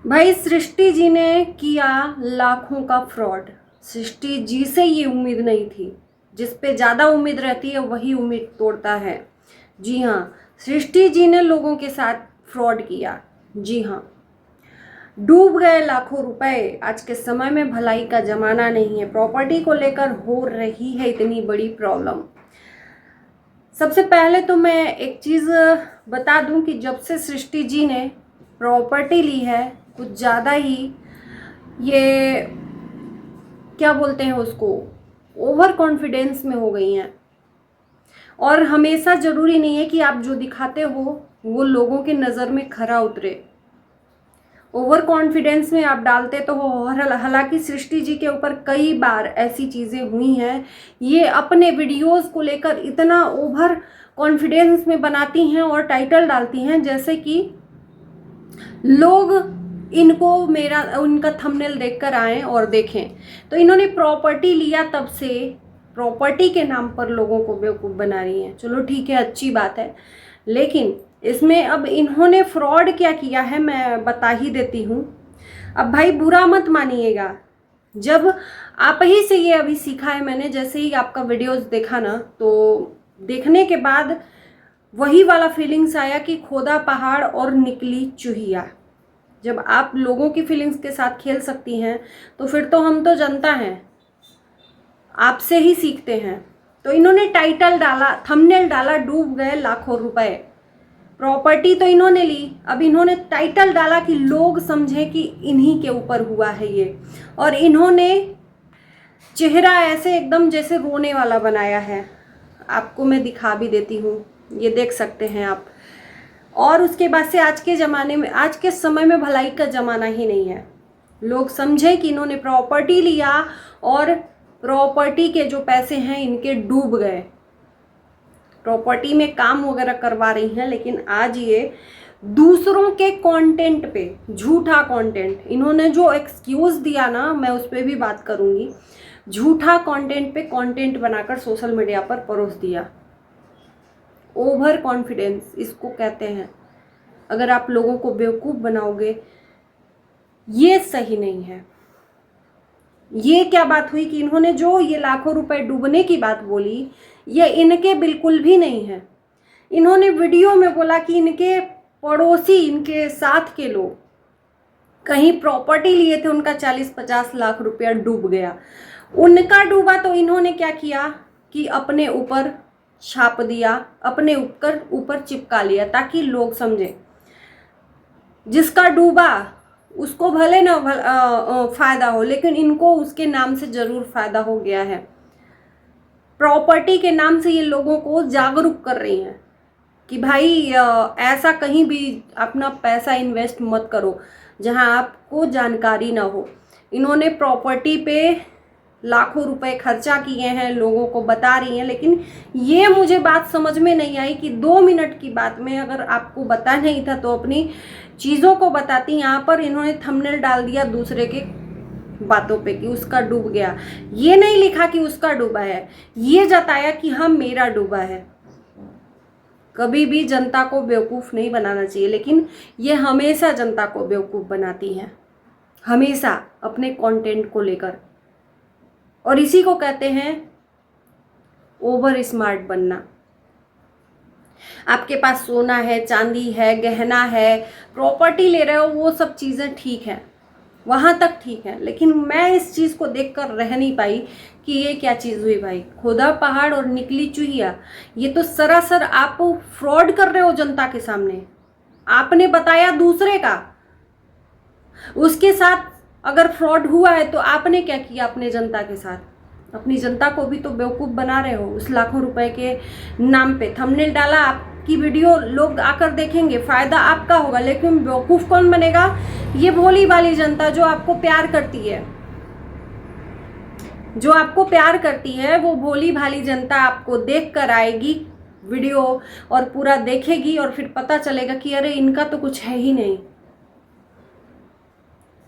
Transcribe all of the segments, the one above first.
भाई सृष्टि जी ने किया लाखों का फ्रॉड। सृष्टि जी से ये उम्मीद नहीं थी। जिस पे ज़्यादा उम्मीद रहती है वही उम्मीद तोड़ता है। जी हाँ, सृष्टि जी ने लोगों के साथ फ्रॉड किया। जी हाँ, डूब गए लाखों रुपए। आज के समय में भलाई का जमाना नहीं है। प्रॉपर्टी को लेकर हो रही है इतनी बड़ी प्रॉब्लम। सबसे पहले तो मैं एक चीज़ बता दूं कि जब से सृष्टि जी ने प्रॉपर्टी ली है कुछ ज़्यादा ही ये क्या बोलते हैं उसको, ओवर कॉन्फिडेंस में हो गई हैं। और हमेशा ज़रूरी नहीं है कि आप जो दिखाते हो वो लोगों की नज़र में खरा उतरे। ओवर कॉन्फिडेंस में आप डालते तो हो। हालांकि सृष्टि जी के ऊपर कई बार ऐसी चीज़ें हुई हैं। ये अपने वीडियोस को लेकर इतना ओवर कॉन्फिडेंस में बनाती हैं और टाइटल डालती हैं जैसे कि लोग इनको उनका थंबनेल देखकर आए और देखें। तो इन्होंने प्रॉपर्टी लिया तब से प्रॉपर्टी के नाम पर लोगों को बेवकूफ़ बना रही हैं। चलो ठीक है, अच्छी बात है, लेकिन इसमें अब इन्होंने फ्रॉड क्या किया है मैं बता ही देती हूँ। अब भाई बुरा मत मानिएगा, जब आप ही से ये अभी सीखा है मैंने। जैसे ही आपका वीडियोस देखा ना, तो देखने के बाद वही वाला फीलिंग्स आया कि खोदा पहाड़ और निकली चूहिया। जब आप लोगों की फीलिंग्स के साथ खेल सकती हैं तो फिर तो हम तो जनता हैं, आपसे ही सीखते हैं। तो इन्होंने टाइटल डाला, थंबनेल डाला, डूब गए लाखों रुपए। प्रॉपर्टी तो इन्होंने ली, अब इन्होंने टाइटल डाला कि लोग समझें कि इन्हीं के ऊपर हुआ है ये। और इन्होंने चेहरा ऐसे एकदम जैसे रोने वाला बनाया है। आपको मैं दिखा भी देती हूँ, ये देख सकते हैं आप। और उसके बाद से आज के ज़माने में, आज के समय में भलाई का ज़माना ही नहीं है। लोग समझे कि इन्होंने प्रॉपर्टी लिया और प्रॉपर्टी के जो पैसे हैं इनके डूब गए। प्रॉपर्टी में काम वगैरह करवा रही हैं, लेकिन आज ये दूसरों के कंटेंट पे, झूठा कंटेंट, इन्होंने जो एक्सक्यूज़ दिया ना, मैं उस पर भी बात करूँगी। झूठा कंटेंट पे कंटेंट बनाकर सोशल मीडिया पर परोस दिया। ओवर कॉन्फिडेंस इसको कहते हैं। अगर आप लोगों को बेवकूफ़ बनाओगे, ये सही नहीं है। ये क्या बात हुई कि इन्होंने जो ये लाखों रुपए डूबने की बात बोली, ये इनके बिल्कुल भी नहीं है। इन्होंने वीडियो में बोला कि इनके पड़ोसी, इनके साथ के लोग कहीं प्रॉपर्टी लिए थे, उनका 40-50 लाख रुपया डूब गया। उनका डूबा तो इन्होंने क्या किया कि अपने ऊपर छाप दिया, अपने ऊपर चिपका लिया ताकि लोग समझे। जिसका डूबा उसको भले ना फायदा हो, लेकिन इनको उसके नाम से जरूर फायदा हो गया है। प्रॉपर्टी के नाम से ये लोगों को जागरूक कर रही हैं कि भाई ऐसा कहीं भी अपना पैसा इन्वेस्ट मत करो जहां आपको जानकारी ना हो। इन्होंने प्रॉपर्टी पे लाखों रुपए खर्चा किए हैं, लोगों को बता रही हैं। लेकिन ये मुझे बात समझ में नहीं आई कि 2 मिनट की बात में अगर आपको बता नहीं था तो अपनी चीज़ों को बताती। यहाँ पर इन्होंने थंबनेल डाल दिया दूसरे के बातों पे कि उसका डूब गया। ये नहीं लिखा कि उसका डूबा है, ये जताया कि हाँ मेरा डूबा है। कभी भी जनता को बेवकूफ़ नहीं बनाना चाहिए, लेकिन ये हमेशा जनता को बेवकूफ़ बनाती हैं, हमेशा अपने कंटेंट को लेकर। और इसी को कहते हैं ओवर स्मार्ट बनना। आपके पास सोना है, चांदी है, गहना है, प्रॉपर्टी ले रहे हो, वो सब चीज़ें ठीक है, वहाँ तक ठीक है। लेकिन मैं इस चीज़ को देखकर रह नहीं पाई कि ये क्या चीज़ हुई भाई। खोदा पहाड़ और निकली चूहिया, ये तो सरासर आप फ्रॉड कर रहे हो जनता के सामने। आपने बताया दूसरे का, उसके साथ अगर फ्रॉड हुआ है तो आपने क्या किया अपने जनता के साथ? अपनी जनता को भी तो बेवकूफ़ बना रहे हो उस लाखों रुपए के नाम पे। थंबनेल डाला, आपकी वीडियो लोग आकर देखेंगे, फ़ायदा आपका होगा, लेकिन बेवकूफ़ कौन बनेगा? ये भोली वाली जनता जो आपको प्यार करती है, जो आपको प्यार करती है, वो भोली भाली जनता आपको देख कर आएगी वीडियो और पूरा देखेगी और फिर पता चलेगा कि अरे इनका तो कुछ है ही नहीं,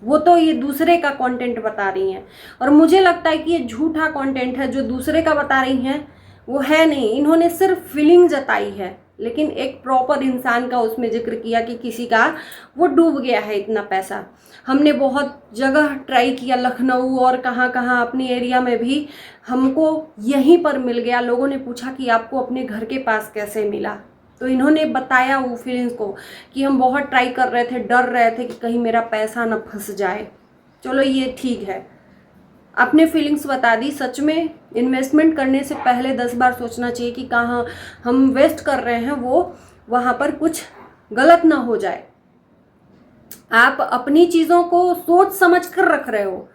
वो तो ये दूसरे का कंटेंट बता रही हैं। और मुझे लगता है कि ये झूठा कंटेंट है जो दूसरे का बता रही हैं, वो है नहीं। इन्होंने सिर्फ फीलिंग जताई है लेकिन एक प्रॉपर इंसान का उसमें जिक्र किया कि किसी का वो डूब गया है इतना पैसा। हमने बहुत जगह ट्राई किया, लखनऊ और कहाँ कहाँ अपनी एरिया में भी हमको यहीं पर मिल गया। लोगों ने पूछा कि आपको अपने घर के पास कैसे मिला, तो इन्होंने बताया वो फीलिंग्स को कि हम बहुत ट्राई कर रहे थे, डर रहे थे कि कहीं मेरा पैसा ना फंस जाए। चलो ये ठीक है, अपने फीलिंग्स बता दी। सच में इन्वेस्टमेंट करने से पहले 10 बार सोचना चाहिए कि कहाँ हम वेस्ट कर रहे हैं, वो वहाँ पर कुछ गलत ना हो जाए। आप अपनी चीज़ों को सोच समझ कर रख रहे हो,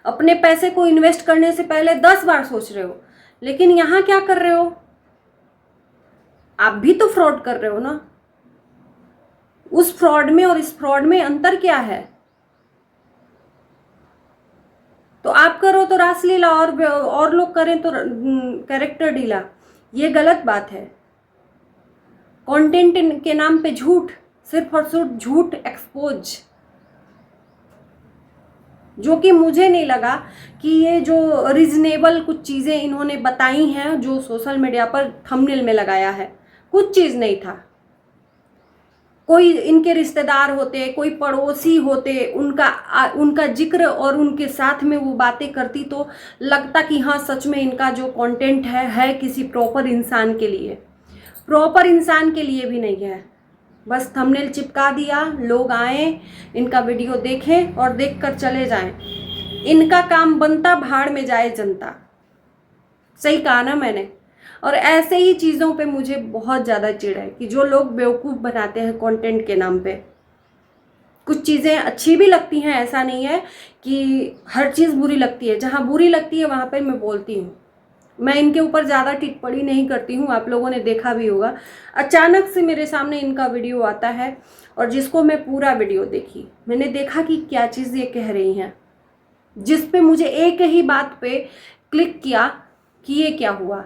अपने पैसे को इन्वेस्ट करने से पहले 10 बार सोच रहे हो, लेकिन यहाँ क्या कर रहे हो, आप भी तो फ्रॉड कर रहे हो ना। उस फ्रॉड में और इस फ्रॉड में अंतर क्या है? तो आप करो तो रासलीला और लोग करें तो कैरेक्टर डीला, ये गलत बात है। कंटेंट के नाम पे झूठ, सिर्फ और सिर्फ झूठ एक्सपोज, जो कि मुझे नहीं लगा कि ये जो रीजनेबल कुछ चीज़ें इन्होंने बताई हैं जो सोशल मीडिया पर थंबनेल में लगाया है, कुछ चीज़ नहीं था। कोई इनके रिश्तेदार होते, कोई पड़ोसी होते, उनका जिक्र और उनके साथ में वो बातें करती तो लगता कि हाँ सच में इनका जो कंटेंट है किसी प्रॉपर इंसान के लिए। प्रॉपर इंसान के लिए भी नहीं है, बस थंबनेल चिपका दिया, लोग आए, इनका वीडियो देखें और देखकर चले जाएं। इनका काम बनता भाड़ में जाए जनता। सही कहा ना मैंने? और ऐसे ही चीज़ों पे मुझे बहुत ज़्यादा चिढ़ है कि जो लोग बेवकूफ़ बनाते हैं कंटेंट के नाम पे। कुछ चीज़ें अच्छी भी लगती हैं, ऐसा नहीं है कि हर चीज़ बुरी लगती है, जहाँ बुरी लगती है वहाँ पे मैं बोलती हूँ। मैं इनके ऊपर ज़्यादा टिप्पणी नहीं करती हूँ, आप लोगों ने देखा भी होगा। अचानक से मेरे सामने इनका वीडियो आता है और जिसको मैं पूरा वीडियो देखी, मैंने देखा कि क्या चीज़ ये कह रही हैं, जिस पे मुझे एक ही बात पे क्लिक किया कि ये क्या हुआ।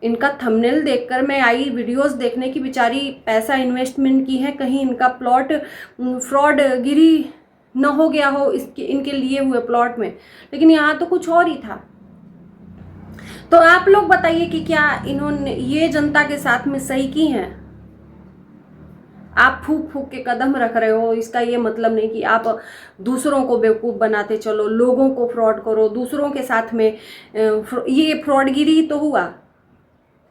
इनका थंबनेल देखकर मैं आई वीडियोस देखने की, बेचारी पैसा इन्वेस्टमेंट की है, कहीं इनका प्लॉट फ्रॉड गिरी न हो गया हो इनके लिए हुए प्लॉट में, लेकिन यहाँ तो कुछ और ही था। तो आप लोग बताइए कि क्या इन्होंने ये जनता के साथ में सही की हैं? आप फूक फूक के कदम रख रहे हो, इसका ये मतलब नहीं कि आप दूसरों को बेवकूफ़ बनाते चलो, लोगों को फ्रॉड करो, दूसरों के साथ में ये फ्रॉडगिरी तो हुआ,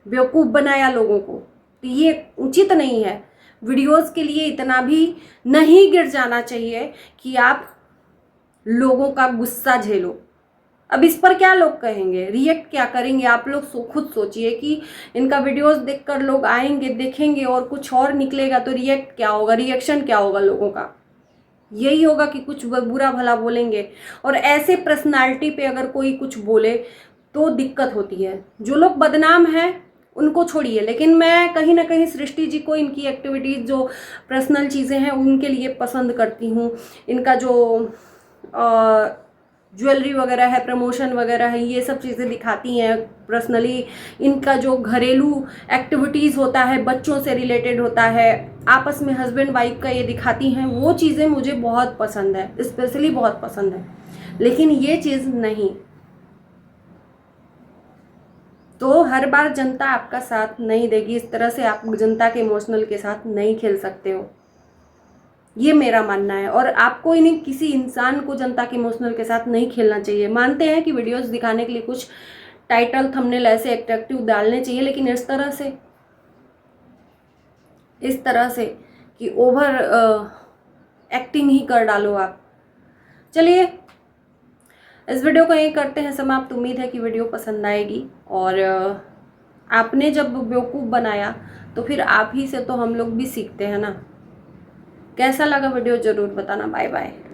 बेवकूफ़ बनाया लोगों को, तो ये उचित नहीं है। वीडियोस के लिए इतना भी नहीं गिर जाना चाहिए कि आप लोगों का गुस्सा झेलो। अब इस पर क्या लोग कहेंगे, रिएक्ट क्या करेंगे, आप लोग खुद सोचिए कि इनका वीडियोस देखकर लोग आएंगे, देखेंगे और कुछ और निकलेगा तो रिएक्ट क्या होगा, रिएक्शन क्या होगा लोगों का? यही होगा कि कुछ बुरा भला बोलेंगे। और ऐसे पर्सनालिटी पे अगर कोई कुछ बोले तो दिक्कत होती है। जो लोग बदनाम हैं उनको छोड़िए, लेकिन मैं कहीं ना कहीं सृष्टि जी को इनकी एक्टिविटीज़ जो पर्सनल चीज़ें हैं उनके लिए पसंद करती हूँ। इनका जो ज्वेलरी वगैरह है, प्रमोशन वगैरह है, ये सब चीज़ें दिखाती हैं पर्सनली। इनका जो घरेलू एक्टिविटीज़ होता है, बच्चों से रिलेटेड होता है, आपस में हस्बैंड वाइफ का ये दिखाती हैं, वो चीज़ें मुझे बहुत पसंद है, स्पेशली बहुत पसंद है। लेकिन ये चीज़ नहीं। तो हर बार जनता आपका साथ नहीं देगी, इस तरह से आप जनता के इमोशनल के साथ नहीं खेल सकते हो, ये मेरा मानना है। और आपको इन्हें किसी इंसान को जनता के इमोशनल के साथ नहीं खेलना चाहिए। मानते हैं कि वीडियोस दिखाने के लिए कुछ टाइटल थंबनेल ऐसे अट्रैक्टिव डालने चाहिए, लेकिन इस तरह से कि ओवर एक्टिंग ही कर डालो आप। चलिए इस वीडियो को यहीं करते हैं समाप्त। उम्मीद है कि वीडियो पसंद आएगी, और आपने जब बेवकूफ़ बनाया तो फिर आप ही से तो हम लोग भी सीखते हैं ना। कैसा लगा वीडियो ज़रूर बताना। Bye bye.